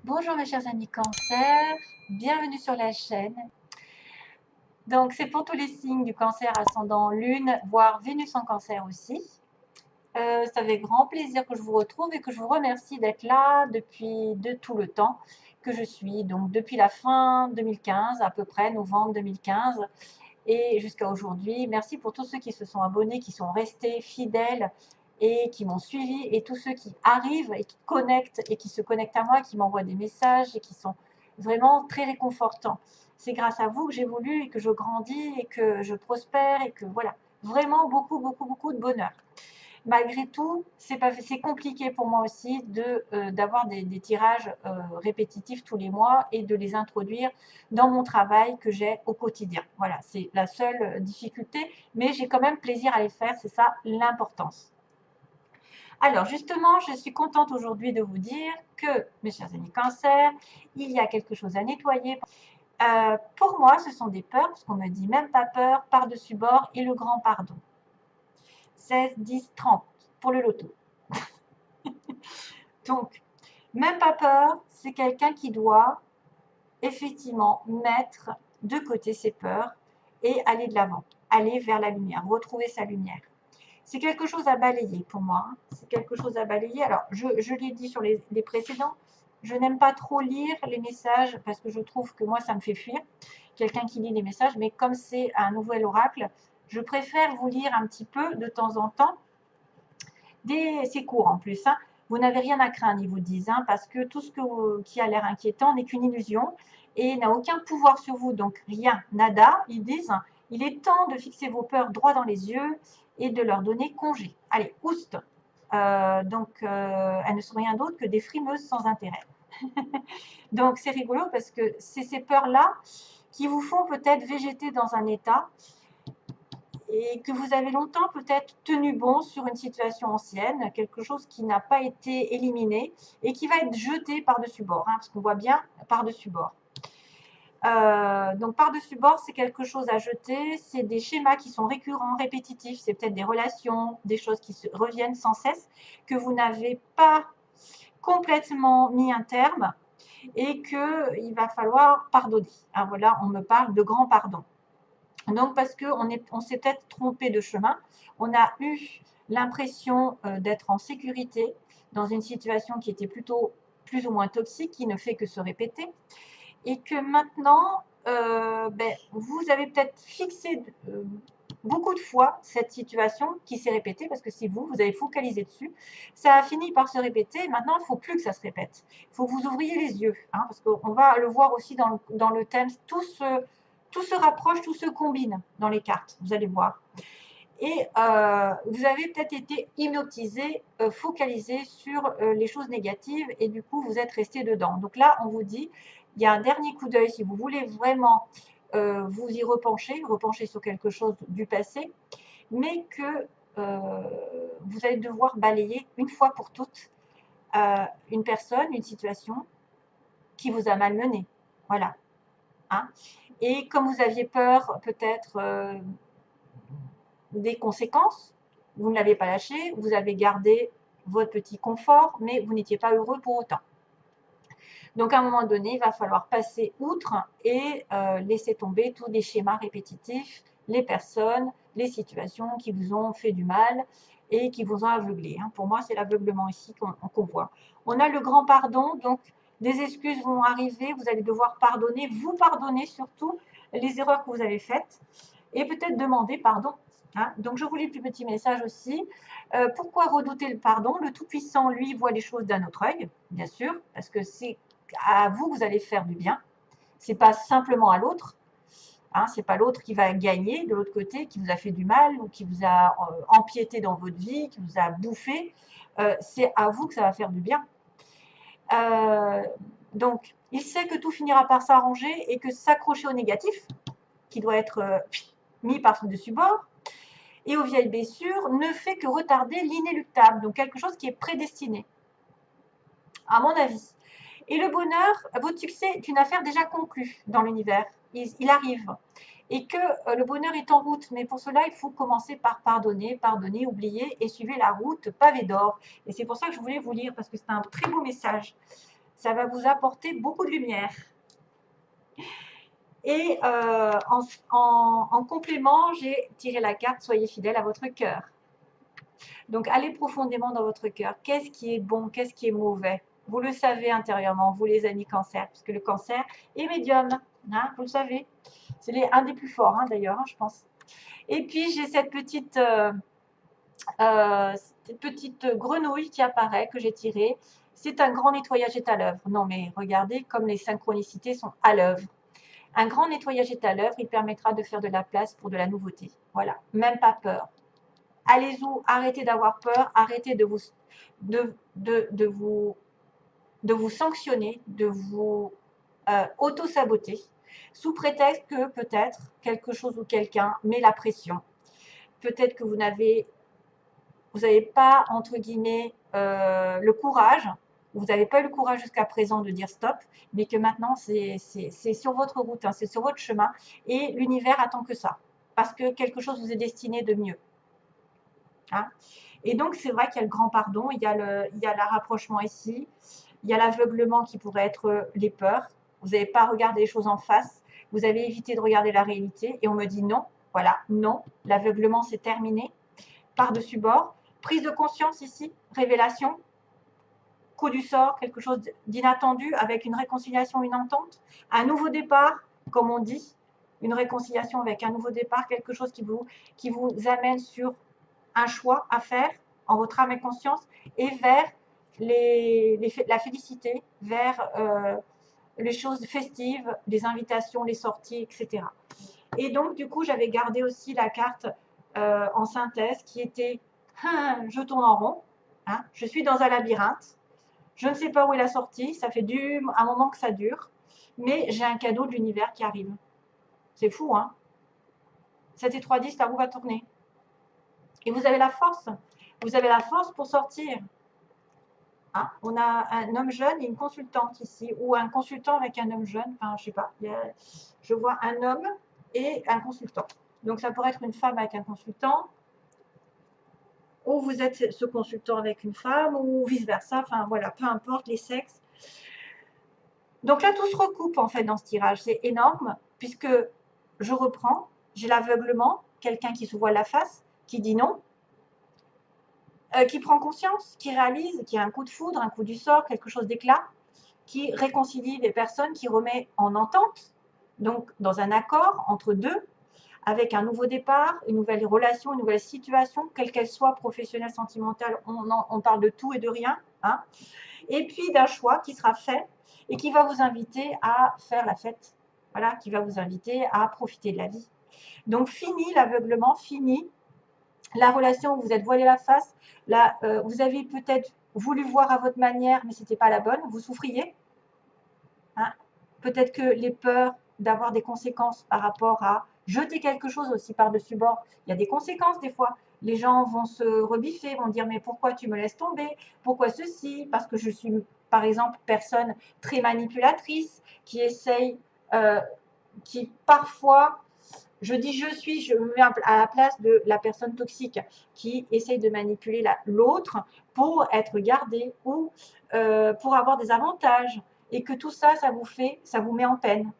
Bonjour mes chers amis cancer, bienvenue sur la chaîne. Donc c'est pour tous les signes du cancer ascendant lune, voire Vénus en cancer aussi. C'est avec grand plaisir que je vous retrouve et que je vous remercie d'être là depuis tout le temps que je suis. Donc depuis la fin 2015, à peu près novembre 2015 et jusqu'à aujourd'hui. Merci pour tous ceux qui se sont abonnés, qui sont restés fidèles et qui m'ont suivi, et tous ceux qui arrivent et qui connectent et qui se connectent à moi, qui m'envoient des messages et qui sont vraiment très réconfortants. C'est grâce à vous que j'évolue et que je grandis et que je prospère et que voilà, vraiment beaucoup de bonheur. Malgré tout, c'est compliqué pour moi aussi d'avoir des tirages répétitifs tous les mois et de les introduire dans mon travail que j'ai au quotidien. Voilà, c'est la seule difficulté, mais j'ai quand même plaisir à les faire, c'est ça l'importance. Alors justement, je suis contente aujourd'hui de vous dire que, mes chers amis cancer, il y a quelque chose à nettoyer. Pour moi, ce sont des peurs, parce qu'on me dit même pas peur, par-dessus bord et le grand pardon. 16, 10, 30 pour le loto. Donc, même pas peur, c'est quelqu'un qui doit effectivement mettre de côté ses peurs et aller de l'avant, aller vers la lumière, retrouver sa lumière. C'est quelque chose à balayer pour moi. C'est quelque chose à balayer. Alors, je l'ai dit sur les précédents, je n'aime pas trop lire les messages parce que je trouve que moi, ça me fait fuir. Quelqu'un qui lit les messages, mais comme c'est un nouvel oracle, je préfère vous lire un petit peu de temps en temps. C'est court en plus. Hein. Vous n'avez rien à craindre, ils vous disent, hein, parce que tout ce qui a l'air inquiétant n'est qu'une illusion et n'a aucun pouvoir sur vous. Donc rien, nada, ils disent, il est temps de fixer vos peurs droit dans les yeux et de leur donner congé. Allez, oust. Elles ne sont rien d'autre que des frimeuses sans intérêt. Donc c'est rigolo parce que c'est ces peurs-là qui vous font peut-être végéter dans un état et que vous avez longtemps peut-être tenu bon sur une situation ancienne, quelque chose qui n'a pas été éliminé et qui va être jeté par-dessus bord, hein, parce qu'on voit bien par-dessus bord. Donc par-dessus bord, c'est quelque chose à jeter, c'est des schémas qui sont récurrents, répétitifs, c'est peut-être des relations, des choses qui reviennent sans cesse, que vous n'avez pas complètement mis un terme et qu'il va falloir pardonner. Hein, voilà, on me parle de grand pardon. Donc, parce qu'on s'est peut-être trompé de chemin, on a eu l'impression d'être en sécurité dans une situation qui était plutôt plus ou moins toxique, qui ne fait que se répéter, et que maintenant, vous avez peut-être fixé beaucoup de fois cette situation qui s'est répétée, parce que c'est vous avez focalisé dessus, ça a fini par se répéter, maintenant il ne faut plus que ça se répète, il faut que vous ouvriez les yeux, hein, parce qu'on va le voir aussi dans le thème, tout se rapproche, tout se combine dans les cartes, vous allez voir. Et vous avez peut-être été hypnotisé, focalisé sur les choses négatives et du coup vous êtes resté dedans. Donc là on vous dit, il y a un dernier coup d'œil si vous voulez vraiment vous y repencher sur quelque chose du passé, mais que vous allez devoir balayer une fois pour toutes une personne, une situation qui vous a malmené. Voilà. Hein. Et comme vous aviez peur peut-être des conséquences, vous ne l'avez pas lâché, vous avez gardé votre petit confort, mais vous n'étiez pas heureux pour autant. Donc à un moment donné, il va falloir passer outre et laisser tomber tous les schémas répétitifs, les personnes, les situations qui vous ont fait du mal et qui vous ont aveuglé. Hein. Pour moi, c'est l'aveuglement ici qu'on voit. On a le grand pardon, donc des excuses vont arriver, vous allez devoir pardonner, vous pardonner surtout les erreurs que vous avez faites et peut-être demander pardon. Hein. Donc je vous lis le plus petit message aussi. Pourquoi redouter le pardon? Le Tout-Puissant, lui, voit les choses d'un autre œil, bien sûr, parce que c'est à vous que vous allez faire du bien. C'est pas simplement à l'autre. Hein, c'est pas l'autre qui va gagner de l'autre côté, qui vous a fait du mal ou qui vous a empiété dans votre vie, qui vous a bouffé. C'est à vous que ça va faire du bien. Donc, il sait que tout finira par s'arranger et que s'accrocher au négatif, qui doit être mis par-dessus bord, et aux vieilles blessures, ne fait que retarder l'inéluctable, donc quelque chose qui est prédestiné, à mon avis. Et le bonheur, votre succès est une affaire déjà conclue dans l'univers. Il arrive. Et que le bonheur est en route. Mais pour cela, il faut commencer par pardonner, oublier et suivre la route pavé d'or. Et c'est pour ça que je voulais vous lire, parce que c'est un très beau message. Ça va vous apporter beaucoup de lumière. Et en complément, j'ai tiré la carte « Soyez fidèle à votre cœur ». Donc, allez profondément dans votre cœur. Qu'est-ce qui est bon? Qu'est-ce qui est mauvais? Vous le savez intérieurement, vous les amis cancer, puisque le cancer est médium. Hein, vous le savez. C'est un des plus forts, hein, d'ailleurs, hein, je pense. Et puis, j'ai cette petite grenouille qui apparaît, que j'ai tirée. C'est un grand nettoyage est à l'œuvre. Non, mais regardez comme les synchronicités sont à l'œuvre. Un grand nettoyage est à l'œuvre. Il permettra de faire de la place pour de la nouveauté. Voilà, même pas peur. Allez-y, arrêtez d'avoir peur, arrêtez de vous sanctionner, de vous auto-saboter, sous prétexte que peut-être quelque chose ou quelqu'un met la pression. Peut-être que vous n'avez pas, entre guillemets, le courage, vous n'avez pas eu le courage jusqu'à présent de dire stop, mais que maintenant, c'est sur votre route, hein, c'est sur votre chemin, et l'univers attend que ça, parce que quelque chose vous est destiné de mieux. Hein. Et donc, c'est vrai qu'il y a le grand pardon, il y a le rapprochement ici, il y a l'aveuglement qui pourrait être les peurs. Vous n'avez pas regardé les choses en face, vous avez évité de regarder la réalité, et on me dit non, voilà, non, l'aveuglement c'est terminé, par-dessus bord. Prise de conscience ici, révélation, coup du sort, quelque chose d'inattendu avec une réconciliation, une entente, un nouveau départ, comme on dit, une réconciliation avec un nouveau départ, quelque chose qui vous amène sur un choix à faire en votre âme et conscience et vers la félicité, vers les choses festives, les invitations, les sorties, etc. Et donc, du coup, j'avais gardé aussi la carte en synthèse qui était je tourne en rond, hein, je suis dans un labyrinthe, je ne sais pas où est la sortie, ça fait un moment que ça dure, mais j'ai un cadeau de l'univers qui arrive. C'est fou, hein? 7 et 3, 10, la roue va tourner. Et vous avez la force. Vous avez la force pour sortir. Hein, on a un homme jeune et une consultante ici, ou un consultant avec un homme jeune, enfin, je sais pas. Je vois un homme et un consultant. Donc, ça pourrait être une femme avec un consultant, ou vous êtes ce consultant avec une femme, ou vice-versa. Enfin, voilà, peu importe les sexes. Donc là, tout se recoupe, en fait, dans ce tirage. C'est énorme, puisque je reprends, j'ai l'aveuglement, quelqu'un qui se voit la face, qui dit non, qui prend conscience, qui réalise, qui a un coup de foudre, un coup du sort, quelque chose d'éclat, qui réconcilie les personnes, qui remet en entente, donc dans un accord entre deux, avec un nouveau départ, une nouvelle relation, une nouvelle situation, quelle qu'elle soit, professionnelle, sentimentale, on parle de tout et de rien, hein, et puis d'un choix qui sera fait et qui va vous inviter à faire la fête, voilà, qui va vous inviter à profiter de la vie. Donc fini l'aveuglement, fini la relation où vous êtes voilé la face, là, vous avez peut-être voulu voir à votre manière, mais ce n'était pas la bonne, vous souffriez. Hein. Peut-être que les peurs d'avoir des conséquences par rapport à jeter quelque chose aussi par-dessus bord, il y a des conséquences des fois. Les gens vont se rebiffer, vont dire mais pourquoi tu me laisses tomber? Pourquoi ceci? Parce que je suis, par exemple, personne très manipulatrice, qui essaye, qui parfois je dis je me mets à la place de la personne toxique qui essaye de manipuler l'autre pour être gardé ou pour avoir des avantages. Et que tout ça, ça vous met en peine,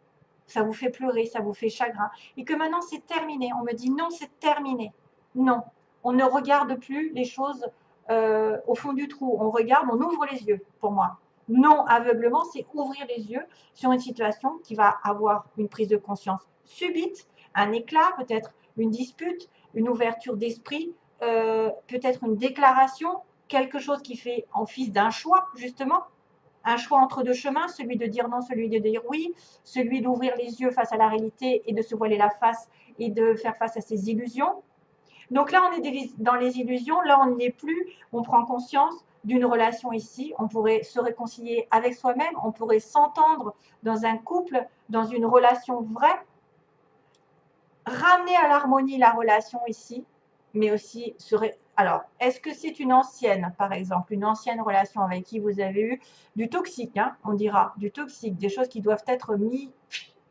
ça vous fait pleurer, ça vous fait chagrin. Et que maintenant, c'est terminé. On me dit non, c'est terminé. Non, on ne regarde plus les choses au fond du trou. On regarde, on ouvre les yeux, pour moi. Non, aveuglement, c'est ouvrir les yeux sur une situation qui va avoir une prise de conscience subite, un éclat, peut-être une dispute, une ouverture d'esprit, peut-être une déclaration, quelque chose qui fait office d'un choix, justement, un choix entre deux chemins, celui de dire non, celui de dire oui, celui d'ouvrir les yeux face à la réalité et de se voiler la face et de faire face à ses illusions. Donc là, on est dans les illusions, là, on n'y est plus, on prend conscience d'une relation ici, on pourrait se réconcilier avec soi-même, on pourrait s'entendre dans un couple, dans une relation vraie, ramener à l'harmonie la relation ici, mais aussi alors, est-ce que c'est une ancienne, par exemple, une ancienne relation avec qui vous avez eu du toxique, hein, on dira, du toxique, des choses qui doivent être mis,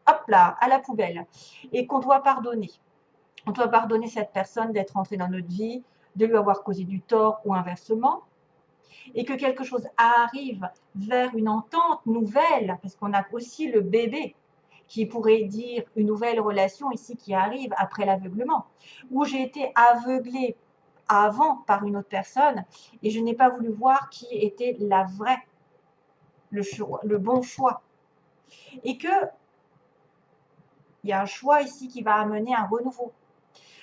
hop là, à la poubelle, et qu'on doit pardonner. On doit pardonner cette personne d'être entrée dans notre vie, de lui avoir causé du tort ou inversement. et que quelque chose arrive vers une entente nouvelle, parce qu'on a aussi le bébé qui pourrait dire une nouvelle relation ici qui arrive après l'aveuglement, où j'ai été aveuglée avant par une autre personne et je n'ai pas voulu voir qui était la vraie, le bon choix. Et que il y a un choix ici qui va amener un renouveau.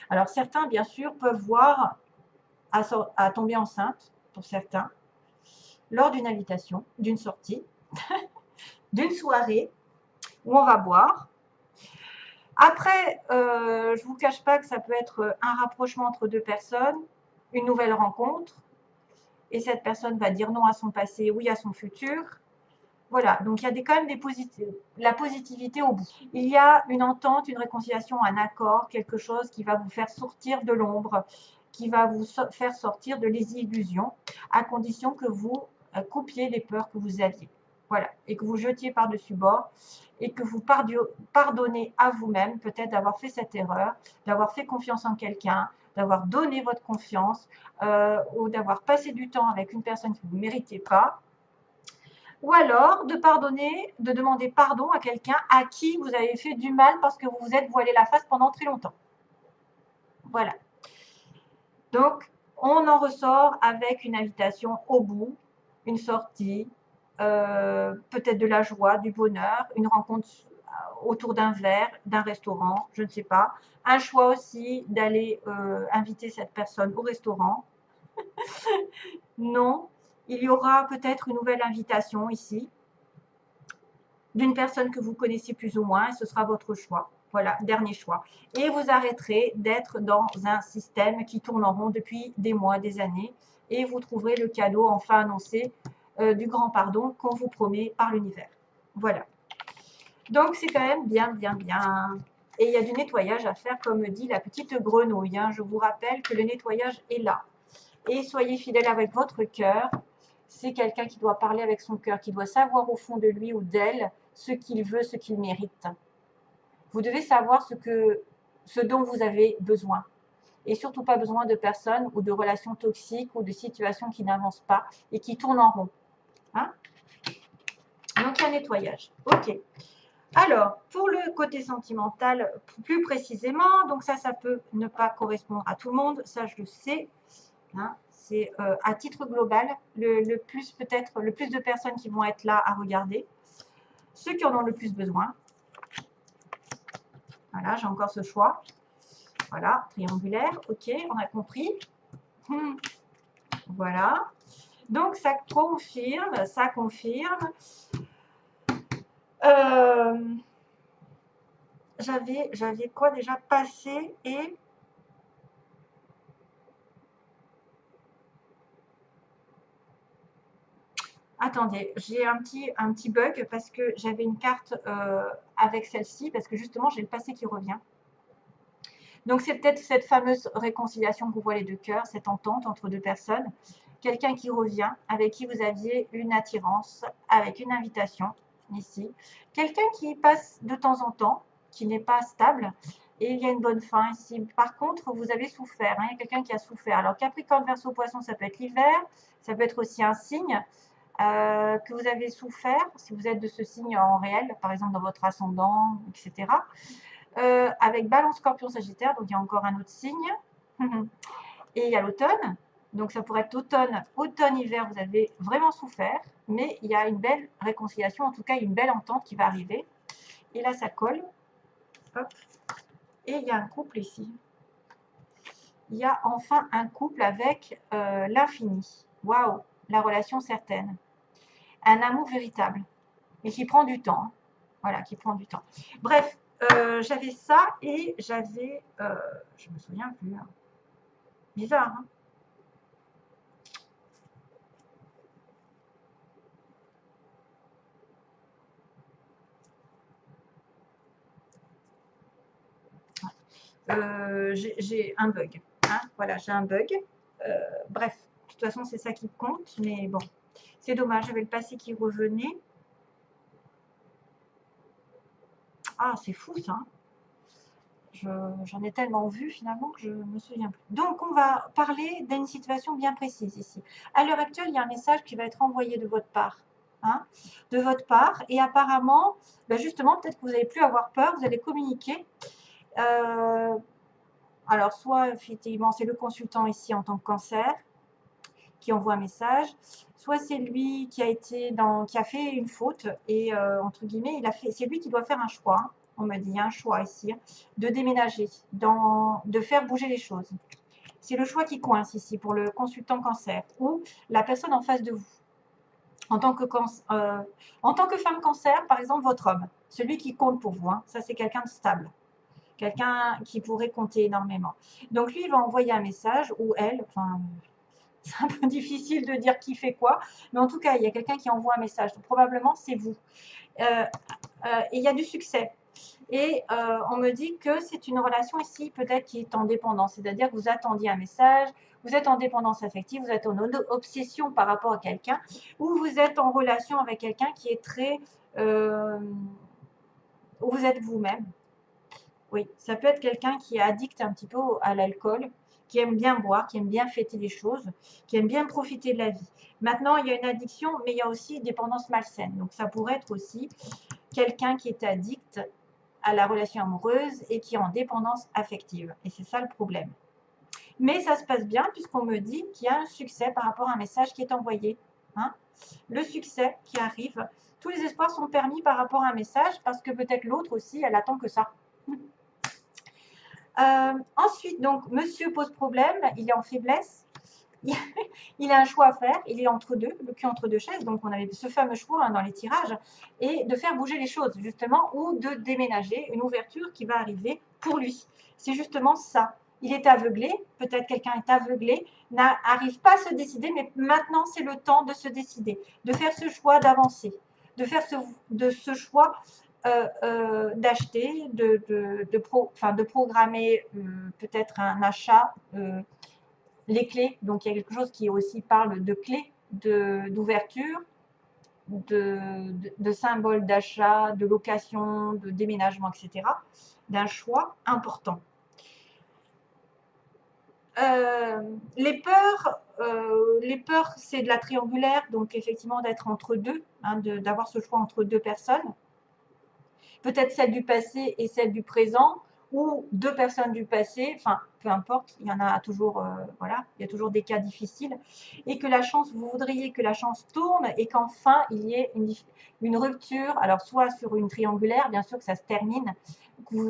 Alors certains, bien sûr, peuvent voir à tomber enceinte, pour certains, lors d'une invitation, d'une sortie, d'une soirée où on va boire. Après, je ne vous cache pas que ça peut être un rapprochement entre deux personnes, une nouvelle rencontre, et cette personne va dire non à son passé, oui à son futur. Voilà, donc il y a quand même la positivité au bout. Il y a une entente, une réconciliation, un accord, quelque chose qui va vous faire sortir de l'ombre, qui va vous faire sortir de les illusions, à condition que vous coupiez les peurs que vous aviez. Voilà, et que vous jetiez par-dessus bord, et que vous pardonnez à vous-même, peut-être d'avoir fait cette erreur, d'avoir fait confiance en quelqu'un, d'avoir donné votre confiance, ou d'avoir passé du temps avec une personne que vous ne méritez pas, ou alors de pardonner, de demander pardon à quelqu'un à qui vous avez fait du mal parce que vous vous êtes voilé la face pendant très longtemps. Voilà. Donc, on en ressort avec une invitation au bout, une sortie, peut-être de la joie, du bonheur, une rencontre autour d'un verre, d'un restaurant, je ne sais pas. Un choix aussi d'aller inviter cette personne au restaurant. Non, il y aura peut-être une nouvelle invitation ici, d'une personne que vous connaissez plus ou moins, et ce sera votre choix. Voilà, dernier choix. Et vous arrêterez d'être dans un système qui tourne en rond depuis des mois, des années, et vous trouverez le cadeau enfin annoncé du grand pardon qu'on vous promet par l'univers. Voilà. Donc, c'est quand même bien, bien, bien. Et il y a du nettoyage à faire, comme dit la petite grenouille. Hein. Je vous rappelle que le nettoyage est là. Et soyez fidèle avec votre cœur. C'est quelqu'un qui doit parler avec son cœur, qui doit savoir au fond de lui ou d'elle ce qu'il veut, ce qu'il mérite. Vous devez savoir ce dont vous avez besoin. Et surtout pas besoin de personnes ou de relations toxiques ou de situations qui n'avancent pas et qui tournent en rond. Hein? Donc, il y a un nettoyage. OK. Alors, pour le côté sentimental, plus précisément, donc ça peut ne pas correspondre à tout le monde, ça je le sais. Hein, c'est à titre global, le plus de personnes qui vont être là à regarder, ceux qui en ont le plus besoin. Voilà, j'ai encore ce choix. Voilà, triangulaire, ok, on a compris. Voilà. Donc, ça confirme. J'avais quoi déjà passé et... Attendez, j'ai un petit bug parce que j'avais une carte avec celle-ci, parce que justement, j'ai le passé qui revient. Donc, c'est peut-être cette fameuse réconciliation qu'on voit les deux cœurs, cette entente entre deux personnes. Quelqu'un qui revient, avec qui vous aviez une attirance, avec une invitation, ici. Quelqu'un qui passe de temps en temps, qui n'est pas stable, et il y a une bonne fin ici. Par contre, vous avez souffert, hein, il y a quelqu'un qui a souffert. Alors, Capricorne, Verseau, Poisson, ça peut être l'hiver, ça peut être aussi un signe que vous avez souffert, si vous êtes de ce signe en réel, par exemple dans votre ascendant, etc. Avec Balance, Scorpion, Sagittaire, donc il y a encore un autre signe. Et il y a l'automne, donc ça pourrait être automne, hiver, vous avez vraiment souffert, mais il y a une belle réconciliation, en tout cas une belle entente qui va arriver. Et là, ça colle. Hop. Et il y a un couple ici. Il y a enfin un couple avec l'infini. Waouh, la relation certaine. Un amour véritable, mais qui prend du temps. Voilà, qui prend du temps. Bref, j'avais ça et j'avais... je me souviens plus. Hein. Bizarre, hein. J'ai un bug. Hein, voilà, j'ai un bug. Bref, de toute façon, c'est ça qui compte, mais bon, c'est dommage, j'avais le passé qui revenait. Ah, c'est fou ça. J'en ai tellement vu finalement que je ne me souviens plus. Donc, on va parler d'une situation bien précise ici. À l'heure actuelle, il y a un message qui va être envoyé de votre part. Hein, de votre part. Et apparemment, ben justement, peut-être que vous n'allez plus avoir peur, vous allez communiquer. Alors, soit effectivement, c'est le consultant ici en tant que cancer qui envoie un message, soit c'est lui qui a fait une faute et entre guillemets, c'est lui qui doit faire un choix. Hein. On me dit, il y a un choix ici, hein, de déménager, de faire bouger les choses. C'est le choix qui coince ici pour le consultant cancer ou la personne en face de vous. En tant que femme cancer, par exemple, votre homme, celui qui compte pour vous, hein, ça c'est quelqu'un de stable, quelqu'un qui pourrait compter énormément. Donc lui, il va envoyer un message, ou elle, enfin, c'est un peu difficile de dire qui fait quoi, mais en tout cas, il y a quelqu'un qui envoie un message, donc probablement c'est vous. Et il y a du succès. Et on me dit que c'est une relation ici peut-être qui est en dépendance, c'est-à-dire que vous attendiez un message, vous êtes en dépendance affective, vous êtes en obsession par rapport à quelqu'un, ou vous êtes en relation avec quelqu'un qui est très... où vous êtes vous-même. Oui, ça peut être quelqu'un qui est addict un petit peu à l'alcool, qui aime bien boire, qui aime bien fêter les choses, qui aime bien profiter de la vie. Maintenant, il y a une addiction, mais il y a aussi une dépendance malsaine. Donc, ça pourrait être aussi quelqu'un qui est addict à la relation amoureuse et qui est en dépendance affective. Et c'est ça le problème. Mais ça se passe bien puisqu'on me dit qu'il y a un succès par rapport à un message qui est envoyé. Hein, le succès qui arrive. Tous les espoirs sont permis par rapport à un message parce que peut-être l'autre aussi, elle attend que ça. Ensuite, donc, monsieur pose problème, il est en faiblesse. Il a un choix à faire, il est entre deux, le cul entre deux chaises, donc on avait ce fameux choix hein, dans les tirages, et de faire bouger les choses, justement, ou de déménager, une ouverture qui va arriver pour lui. C'est justement ça. Il est aveuglé, peut-être quelqu'un est aveuglé, n'arrive pas à se décider, mais maintenant c'est le temps de se décider, de faire ce choix d'avancer, de faire ce choix d'acheter, de programmer peut-être un achat, les clés. Donc il y a quelque chose qui aussi parle de clés d'ouverture, de symboles d'achat, de location, de déménagement, etc. D'un choix important. Les peurs, c'est de la triangulaire, donc effectivement d'être entre deux, hein, d'avoir ce choix entre deux personnes. Peut-être celle du passé et celle du présent, ou deux personnes du passé, enfin, peu importe, il y en a toujours, voilà, il y a toujours des cas difficiles, et que la chance, vous voudriez que la chance tourne et qu'enfin il y ait une rupture, alors soit sur une triangulaire, bien sûr que ça se termine,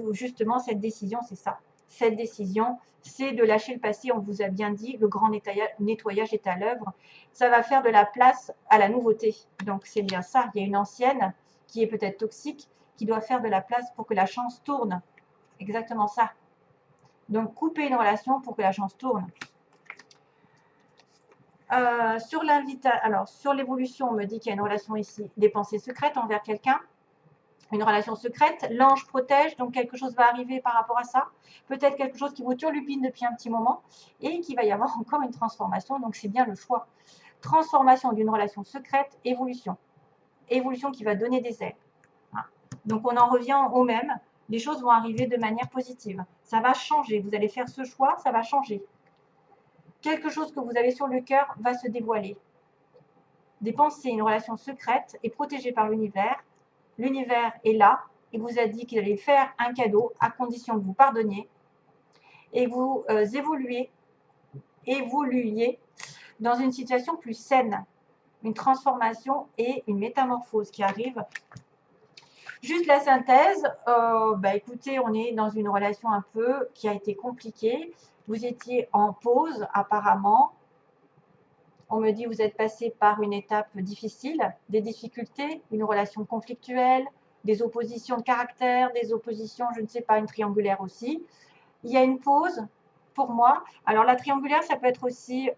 justement cette décision, c'est ça. Cette décision, c'est de lâcher le passé, on vous a bien dit, le grand nettoyage est à l'œuvre, ça va faire de la place à la nouveauté, donc c'est bien ça, il y a une ancienne qui est peut-être toxique, qui doit faire de la place pour que la chance tourne. Exactement ça. Donc, couper une relation pour que la chance tourne. Sur l'évolution, on me dit qu'il y a une relation ici, des pensées secrètes envers quelqu'un. Une relation secrète, l'ange protège, donc quelque chose va arriver par rapport à ça. Peut-être quelque chose qui vous turlupine depuis un petit moment et qu'il va y avoir encore une transformation, donc c'est bien le choix. Transformation d'une relation secrète, évolution. Évolution qui va donner des ailes. Donc, on en revient au même. Les choses vont arriver de manière positive. Ça va changer. Vous allez faire ce choix, ça va changer. Quelque chose que vous avez sur le cœur va se dévoiler. Des pensées, une relation secrète est protégée par l'univers. L'univers est là et vous a dit qu'il allait faire un cadeau à condition que vous pardonniez et vous évoluiez dans une situation plus saine. Une transformation et une métamorphose qui arrive. Juste la synthèse, écoutez, on est dans une relation un peu qui a été compliquée. Vous étiez en pause apparemment. On me dit que vous êtes passé par une étape difficile, des difficultés, une relation conflictuelle, des oppositions de caractère, des oppositions, je ne sais pas, une triangulaire aussi. Il y a une pause pour moi. Alors la triangulaire, ça peut être aussi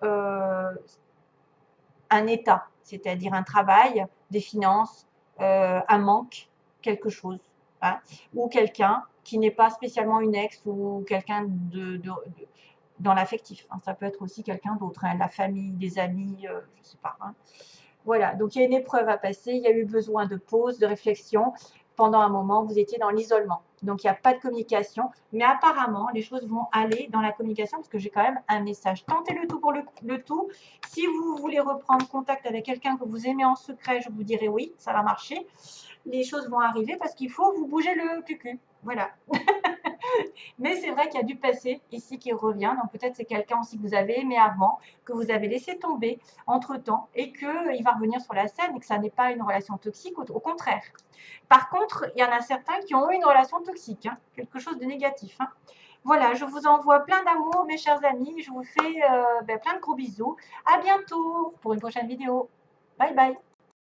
un état, c'est-à-dire un travail, des finances, un manque, quelque chose, hein, ou quelqu'un qui n'est pas spécialement une ex ou quelqu'un dans l'affectif. Hein, ça peut être aussi quelqu'un d'autre, hein, la famille, des amis, je ne sais pas. Hein. Voilà, donc il y a une épreuve à passer, il y a eu besoin de pause, de réflexion. pendant un moment, vous étiez dans l'isolement. Donc, il n'y a pas de communication. Mais apparemment, les choses vont aller dans la communication parce que j'ai quand même un message. Tentez le tout pour le tout. Si vous voulez reprendre contact avec quelqu'un que vous aimez en secret, je vous dirai oui, ça va marcher. Les choses vont arriver parce qu'il faut vous bouger le cul. Voilà. Mais c'est vrai qu'il y a du passé ici qui revient. Donc peut-être c'est quelqu'un aussi que vous avez aimé avant, que vous avez laissé tomber entre-temps et qu'il va revenir sur la scène et que ça n'est pas une relation toxique, au contraire. Par contre, il y en a certains qui ont eu une relation toxique, hein, quelque chose de négatif. Hein. Voilà, je vous envoie plein d'amour, mes chers amis. Je vous fais plein de gros bisous. À bientôt pour une prochaine vidéo. Bye bye.